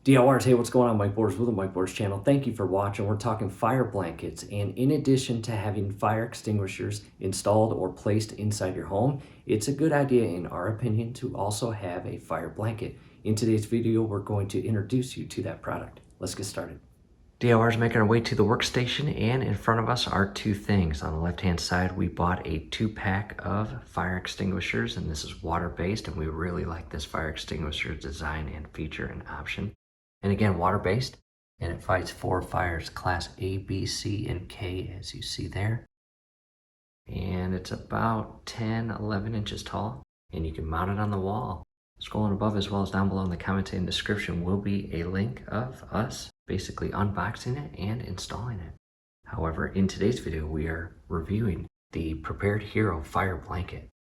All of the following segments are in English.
DLRs, hey, what's going on, Mike Borders with the Mike Borders channel? Thank you for watching. We're talking fire blankets, and in addition to having fire extinguishers installed or placed inside your home, it's a good idea, in our opinion, to also have a fire blanket. In today's video, we're going to introduce you to that product. Let's get started. DLRs making our way to the workstation, and in front of us are two things. On the left-hand side, we bought a 2-pack of fire extinguishers, and this is water-based, and we really like this fire extinguisher design and feature and option. And again, water-based, and it fights 4 fires, class A, B, C, and K, as you see there. And it's about 10, 11 inches tall, and you can mount it on the wall. Scrolling above as well as down below in the comments and description will be a link of us basically unboxing it and installing it. However, in today's video, we are reviewing the Prepared Hero Fire Blanket.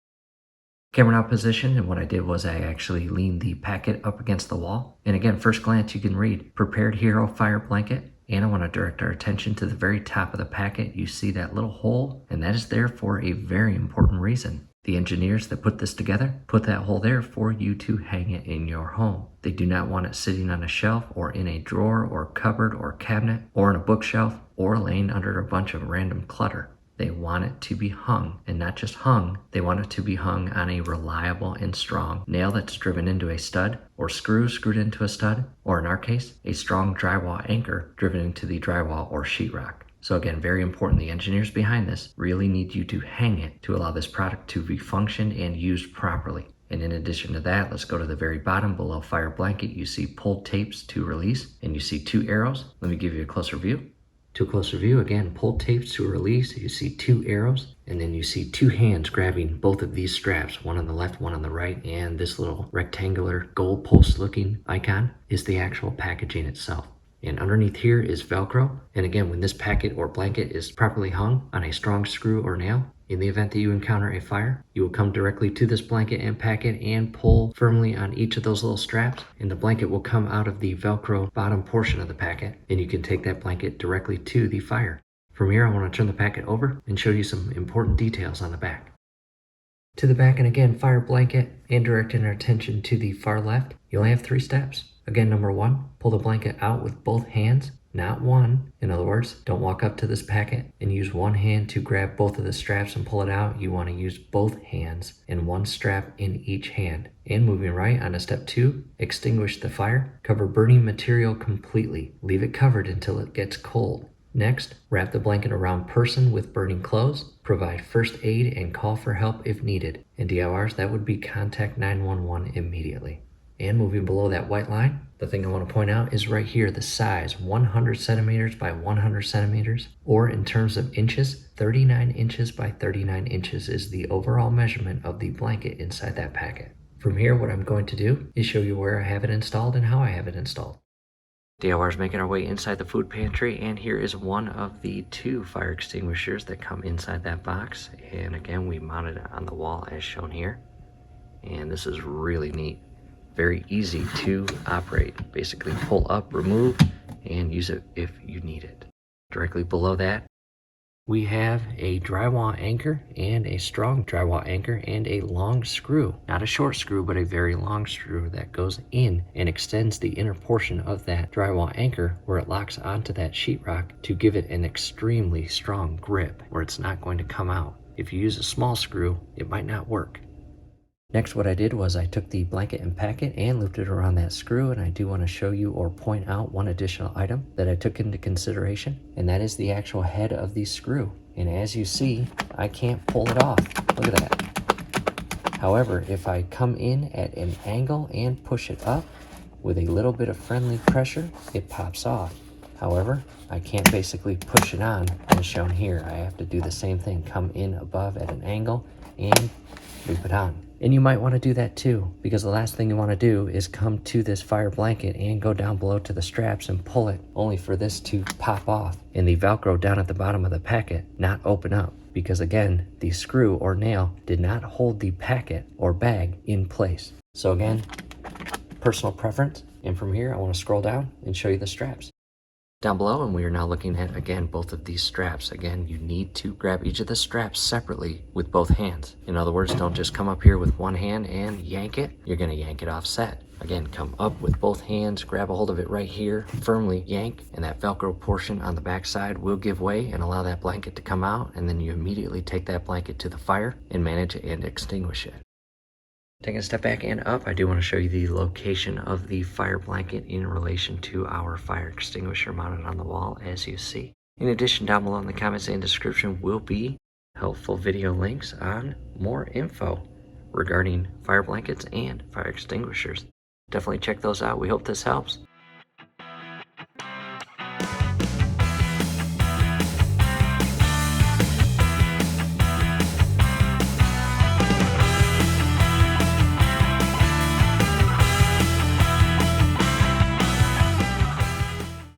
Camera now positioned, and what I did was I actually leaned the packet up against the wall. And again, first glance you can read Prepared Hero Fire Blanket. And I want to direct our attention to the very top of the packet. You see that little hole, and that is there for a very important reason. The engineers that put this together put that hole there for you to hang it in your home. They do not want it sitting on a shelf or in a drawer or cupboard or cabinet or in a bookshelf or laying under a bunch of random clutter. They want it to be hung, and not just hung, they want it to be hung on a reliable and strong nail that's driven into a stud, or screw screwed into a stud, or in our case, a strong drywall anchor driven into the drywall or sheetrock. So again, very important, the engineers behind this really need you to hang it to allow this product to be functioned and used properly. And in addition to that, let's go to the very bottom below fire blanket. You see pulled tapes to release, and you see 2 arrows. Let me give you a closer view. To a closer view, again, pull tapes to release. You see 2 arrows, and then you see 2 hands grabbing both of these straps, one on the left, one on the right, and this little rectangular goal post looking icon is the actual packaging itself. And underneath here is Velcro. And again, when this packet or blanket is properly hung on a strong screw or nail, in the event that you encounter a fire, you will come directly to this blanket and packet and pull firmly on each of those little straps, and the blanket will come out of the Velcro bottom portion of the packet, and you can take that blanket directly to the fire. From here, I want to turn the packet over and show you some important details on the back. To the back, and again, fire blanket, and directing our attention to the far left, you only have 3 steps. Again, number 1, pull the blanket out with both hands, not one. In other words, don't walk up to this packet and use one hand to grab both of the straps and pull it out. You want to use both hands and 1 strap in each hand. And moving right on to step 2, extinguish the fire. Cover burning material completely. Leave it covered until it gets cold. Next, wrap the blanket around person with burning clothes. Provide first aid and call for help if needed. And DLRs, that would be contact 911 immediately. And moving below that white line, the thing I want to point out is right here, the size, 100 centimeters by 100 centimeters, or in terms of inches, 39 inches by 39 inches is the overall measurement of the blanket inside that packet. From here, what I'm going to do is show you where I have it installed and how I have it installed. DLR is making our way inside the food pantry, and here is one of the 2 fire extinguishers that come inside that box. And again, we mounted it on the wall as shown here. And this is really neat. Very easy to operate. Basically pull up, remove, and use it if you need it. Directly below that, we have a drywall anchor and a strong drywall anchor and a long screw. Not a short screw, but a very long screw that goes in and extends the inner portion of that drywall anchor where it locks onto that sheetrock to give it an extremely strong grip where it's not going to come out. If you use a small screw, it might not work. Next, what I did was I took the blanket and packet and looped it around that screw, and I do want to show you or point out one additional item that I took into consideration, and that is the actual head of the screw. And as you see, I can't pull it off. Look at that. However, if I come in at an angle and push it up with a little bit of friendly pressure, it pops off. However, I can't basically push it on as shown here. I have to do the same thing, come in above at an angle and loop it on. And you might want to do that too, because the last thing you want to do is come to this fire blanket and go down below to the straps and pull it, only for this to pop off and the Velcro down at the bottom of the packet not open up, because again, the screw or nail did not hold the packet or bag in place. So again, personal preference. And from here, I want to scroll down and show you the straps. Down below, and we are now looking at, again, both of these straps. Again, you need to grab each of the straps separately with both hands. In other words, don't just come up here with one hand and yank it. You're going to yank it offset. Again, come up with both hands, grab a hold of it right here, firmly yank, and that Velcro portion on the back side will give way and allow that blanket to come out, and then you immediately take that blanket to the fire and manage and extinguish it. Taking a step back and up, I do want to show you the location of the fire blanket in relation to our fire extinguisher mounted on the wall, as you see. In addition, down below in the comments and description will be helpful video links on more info regarding fire blankets and fire extinguishers. Definitely check those out. We hope this helps.